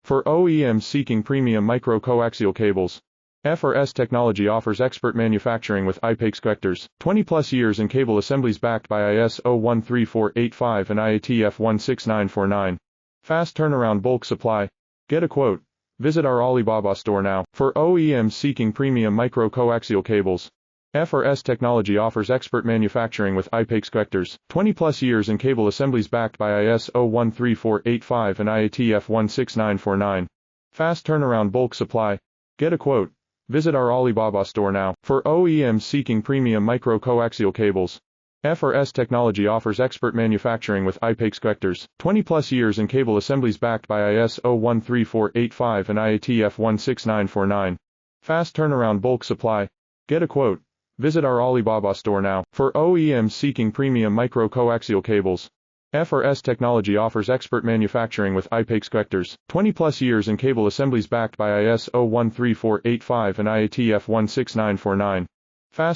For OEMs seeking premium micro-coaxial cables, FRS Technology offers expert manufacturing with IPAX connectors, 20+ years in cable assemblies backed by ISO 13485 and IATF 16949. Fast turnaround bulk supply. Get a quote. Visit our Alibaba store now. For OEMs seeking premium micro-coaxial cables, FRS Technology offers expert manufacturing with IPAX connectors, 20+ years in cable assemblies backed by ISO 13485 and IATF 16949. Fast turnaround bulk supply. Get a quote. Visit our Alibaba store now. For OEMs seeking premium micro-coaxial cables, FRS Technology offers expert manufacturing with IPAX connectors, 20+ years in cable assemblies backed by ISO 13485 and IATF 16949. Fast turnaround bulk supply. Get a quote. Visit our Alibaba store now. For OEMs seeking premium micro-coaxial cables, FRS Technology offers expert manufacturing with IPAX connectors, 20+ years in cable assemblies backed by ISO 13485 and IATF 16949. Fast